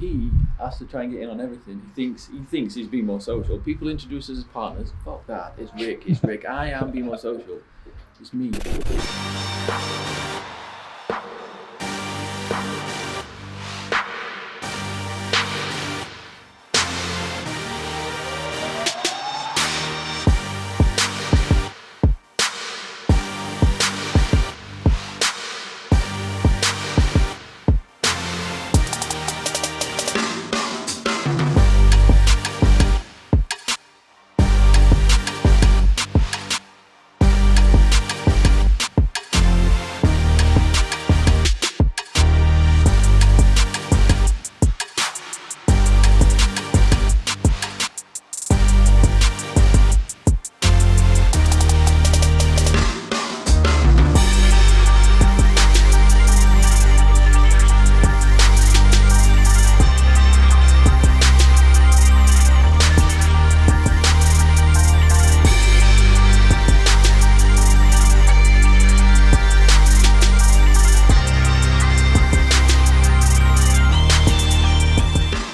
he has to try and get in on everything. He thinks he's being more social. People introduce us as partners. Fuck that. It's Rick. I am being more social. It's me.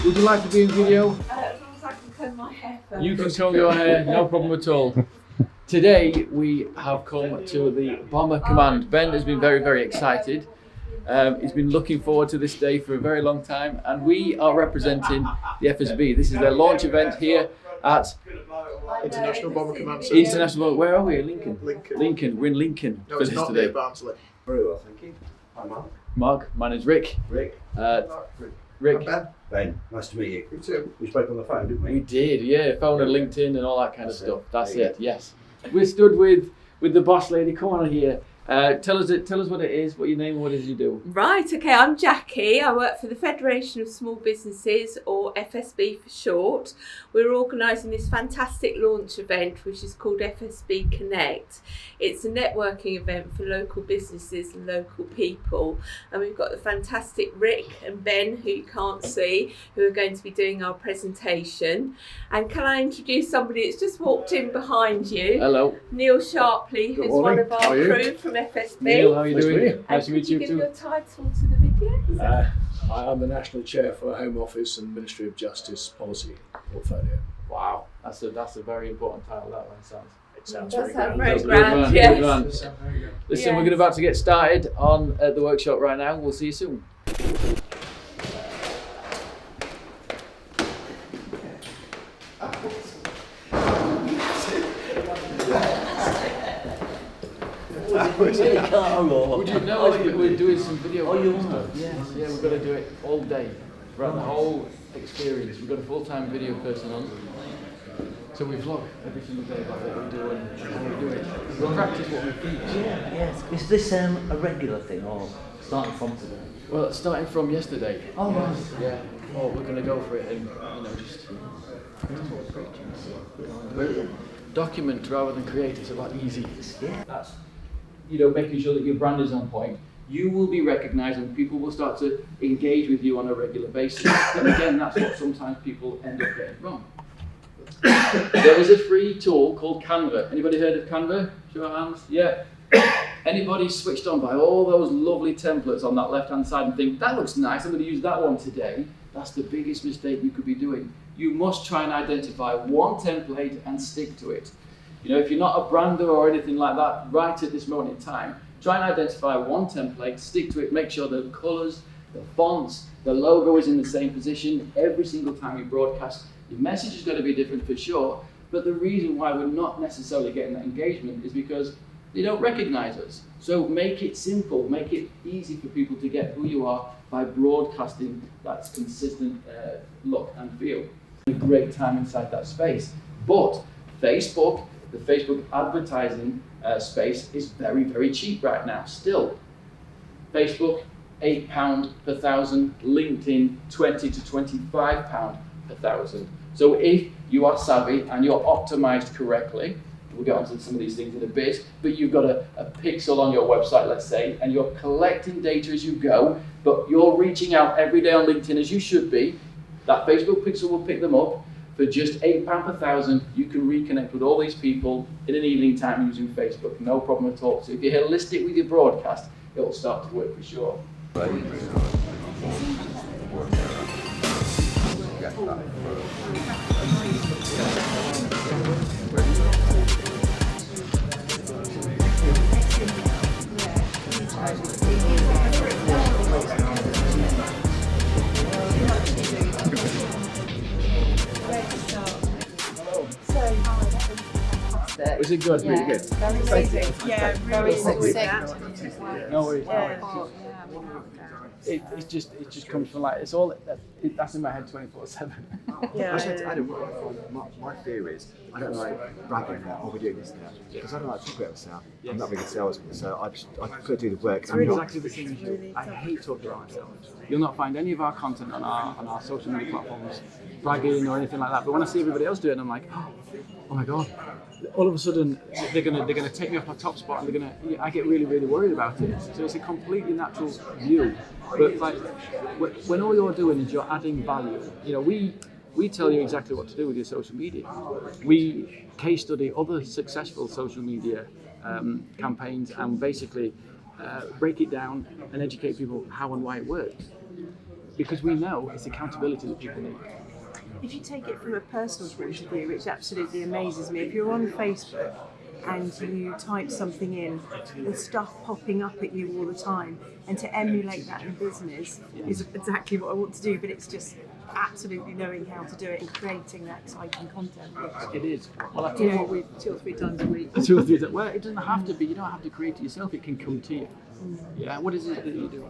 Would you like to be in video? As long as I can comb my hair first. You can comb your hair, no problem at all. Today we have come to the Bomber Command. Ben has been very, very excited. He's been looking forward to this day for a very long time, and we are representing the FSB. This is their launch event here at International Bomber Command Centre. International. Where are we? Lincoln. Lincoln. We're in Lincoln No, for it's this not today. near Barnsley. Very well, thank you. Hi, Mark. Mark, my name's Rick. Rick. Rick. And Ben. Ben, nice to meet you. You too. We spoke on the phone, didn't We we? did, yeah. Phone and LinkedIn and all that kind of That's stuff. it. That's There you it. Yes. We're stood with the boss lady. Come on here. Tell us what it is, what your name, and what it is you do. Right, okay, I'm Jackie. I work for the Federation of Small Businesses, or FSB for short. We're organising this fantastic launch event, which is called FSB Connect. It's a networking event for local businesses and local people. And we've got the fantastic Rick and Ben, who you can't see, who are going to be doing our presentation. And can I introduce somebody that's just walked in behind you? Hello. Neil Sharpley, who's one morning. of How our are you? crew from FSB. Neil, how are you Nice to doing? meet you. Nice to meet Could you give too. your title to the video? I am the National Chair for Home Office and Ministry of Justice Policy Portfolio. Wow, that's a very important title. That one sounds. It sounds Does very sound grand. very doesn't it? grand, Good yes. man. Listen, Yes. we're about to get started on the workshop right now. We'll see you soon. Would you know we're doing some video? Oh, you and are? stuff. Yes, yeah, we're going to do it all day, throughout the whole experience. We've got a full-time video person on. So we vlog every single day about what we do and how we do it. We practice what we teach. Yeah, yes. Is this a regular thing or starting from today? Well, starting from yesterday. Oh, right. Yeah. Oh, we're going to go for it and, just document rather than create. It's a lot easier. Yeah. That's, making sure that your brand is on point. You will be recognised and people will start to engage with you on a regular basis. And again, that's what sometimes people end up getting wrong. There is a free tool called Canva. Anybody heard of Canva? Show of hands. Yeah. Anybody switched on by all those lovely templates on that left-hand side and think, that looks nice, I'm going to use that one today. That's the biggest mistake you could be doing. You must try and identify one template and stick to it. If you're not a brander or anything like that, right at this moment in time, try and identify one template, stick to it, make sure the colours, the fonts, the logo is in the same position every single time you broadcast. Your message is going to be different for sure, but the reason why we're not necessarily getting that engagement is because they don't recognise us. So make it simple, make it easy for people to get who you are by broadcasting that consistent look and feel. A great time inside that space. But Facebook, the Facebook advertising space is very, very cheap right now still. Facebook, £8 per thousand, LinkedIn, £20 to £25 per thousand. So if you are savvy and you're optimized correctly, we'll get onto some of these things in a bit, but you've got a pixel on your website, let's say, and you're collecting data as you go, but you're reaching out every day on LinkedIn as you should be, that Facebook pixel will pick them up. For just £8 per thousand, you can reconnect with all these people in an evening time using Facebook, no problem at all. So if you're holistic with your broadcast, it will start to work for sure. Was it good? Really good. Very easy. Yeah, very succinct. No worries. It just comes from like, it's all that's in my head 24/7. Yeah. My fear is I don't like bragging about we're doing this now because I don't like talking about myself. I'm not a very good salesman, so I prefer to do the work. I'm exactly the same as you. I hate talking about myself. You'll not find any of our content on our social media platforms bragging or anything like that. But when I see everybody else do it, I'm like, oh my god! All of a sudden, they're gonna take me off my top spot, and I get really worried about it. So it's a completely natural view. But like when all you're doing is you're adding value, we tell you exactly what to do with your social media. We case study other successful social media campaigns and basically break it down and educate people how and why it works. Because we know it's accountability that people need. If you take it from a personal point of view, which absolutely amazes me, if you're on Facebook and you type something in, there's stuff popping up at you all the time, and to emulate that in business is exactly what I want to do, but it's just absolutely knowing how to do it and creating that exciting content. It is. Well, I tell you what, we 2 or 3 times a week. 2 or 3 times. Well, it doesn't have to be. You don't have to create it yourself. It can come to you. Yeah. What is it that you do?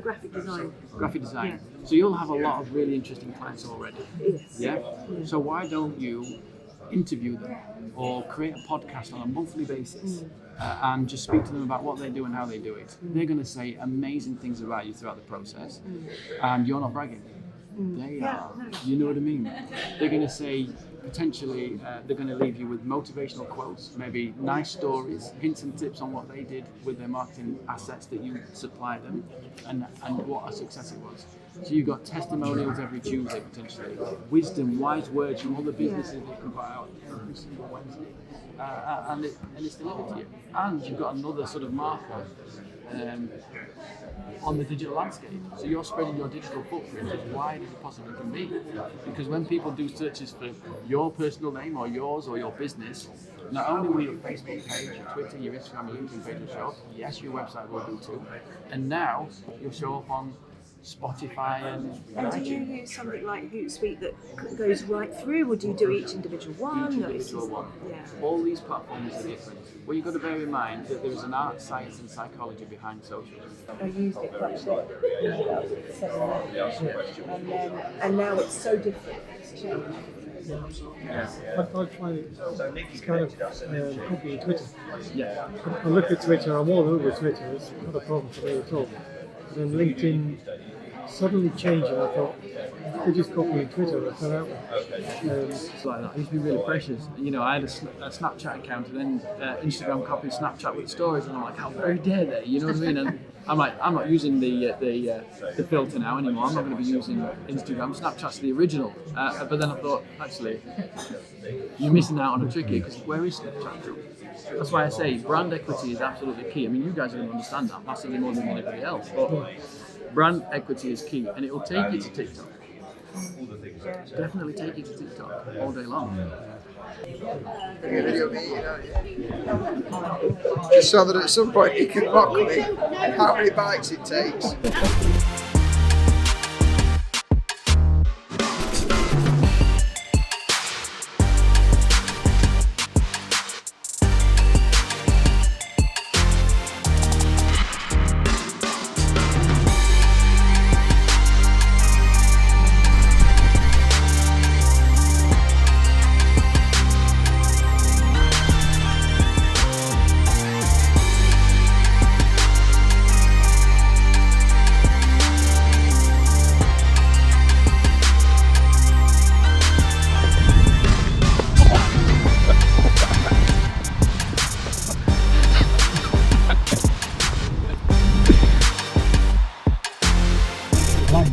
Graphic design. Graphic design. Yeah. So you'll have a lot of really interesting clients already. Yes. Yeah. So why don't you interview them or create a podcast on a monthly basis and just speak to them about what they do and how they do it? They're going to say amazing things about you throughout the process, and you're not bragging. They are. You know what I mean? They're going to say, potentially, they're going to leave you with motivational quotes, maybe nice stories, hints and tips on what they did with their marketing assets that you supply them, and what a success it was. So you've got testimonials every Tuesday, potentially, wisdom, wise words from all the businesses that you can put out every single Wednesday, and it's delivered to you. And you've got another sort of marker on the digital landscape. So you're spreading your digital footprint as wide as it possibly can be. Because when people do searches for your personal name or yours or your business, not only will your Facebook page, your Twitter, your Instagram, your LinkedIn page will show up, yes, your website will do too. And now you'll show up on Spotify and do you use something like Hootsuite that goes right through, or do you do each individual one? Each individual one. Yeah. All these platforms are different. Well, you've got to bear in mind that there is an art, science and psychology behind social. I used it quite a lot when I was 7 years, and now it's so different. It's changed. I find it's kind of copying Twitter. Yeah. I look at Twitter, I'm all over Twitter, it's not a problem for me at all. But then LinkedIn suddenly changed and I thought, they're just copying Twitter, I fell out with it. It's like that. It used to be really precious. I had a Snapchat account, and then Instagram copied Snapchat with stories, and I'm like, how very dare they? You know what I mean? And I'm like, I'm not using the filter now anymore. I'm not going to be using Instagram. Snapchat's the original. But then I thought, actually, you're missing out on a trick here, because where is Snapchat now? That's why I say brand equity is absolutely key. I mean, you guys are going to understand that massively more than anybody else. But brand equity is key, and it will take you to TikTok. Definitely take you to TikTok all day long. Just so that at some point you can mock me how many bites it takes.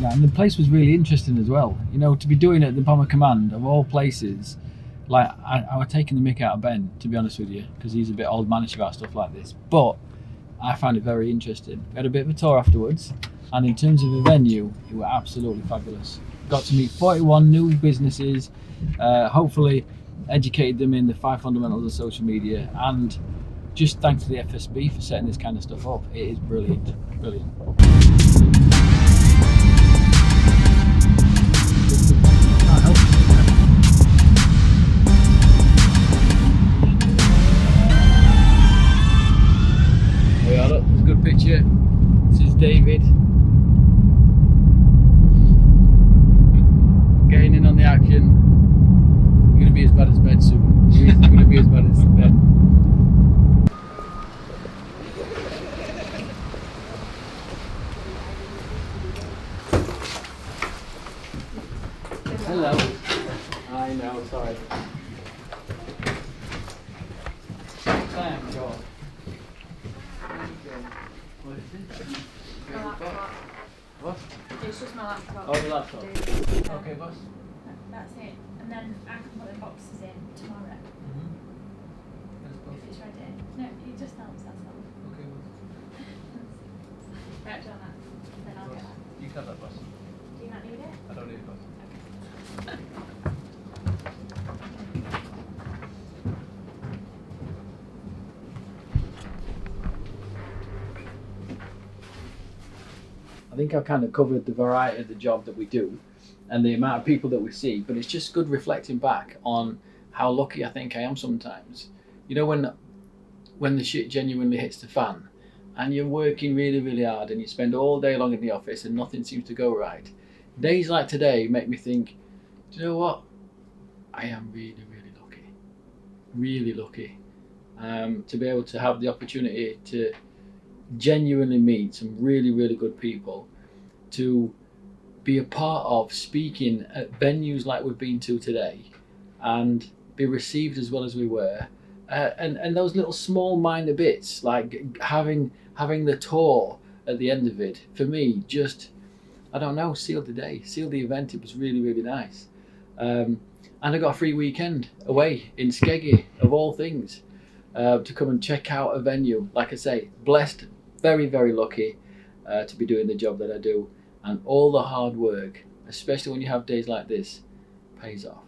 And the place was really interesting as well. To be doing it at the Bomber Command of all places, like I was taking the mick out of Ben, to be honest with you, because he's a bit old manish about stuff like this. But I found it very interesting. We had a bit of a tour afterwards, and in terms of the venue, it was absolutely fabulous. got to meet 41 new businesses, hopefully educated them in the 5 fundamentals of social media, and just thanks to the FSB for setting this kind of stuff up. It is brilliant, brilliant. There we are, look, it's a good picture. This is David. Getting in on the action. You're going to be as bad as Ben soon. You're going to be as bad as Ben. Hello. I know, sorry. Thank God. What is it? My laptop. What? It's just my laptop. Oh, your laptop. Okay, boss. That's it. And then I can put the boxes in tomorrow if it's ready. No, it just helps, that's all. Okay, boss. Right, John, that. Then I'll get that. You can have that, boss. Do you not need it? I don't need it, boss. I think I've kind of covered the variety of the job that we do and the amount of people that we see, but it's just good reflecting back on how lucky I think I am sometimes. You know, when the shit genuinely hits the fan and you're working really, really hard and you spend all day long in the office and nothing seems to go right. Days like today make me think, do you know what? I am really, really lucky. Really lucky to be able to have the opportunity to genuinely meet some really, really good people, to be a part of speaking at venues like we've been to today and be received as well as we were, and those little small minor bits like having the tour at the end of it, for me, just, I don't know, sealed the day, sealed the event. It was really, really nice. And I got a free weekend away in Skeggy, of all things, to come and check out a venue. Like I say, blessed, very, very lucky to be doing the job that I do, and all the hard work, especially when you have days like this, pays off.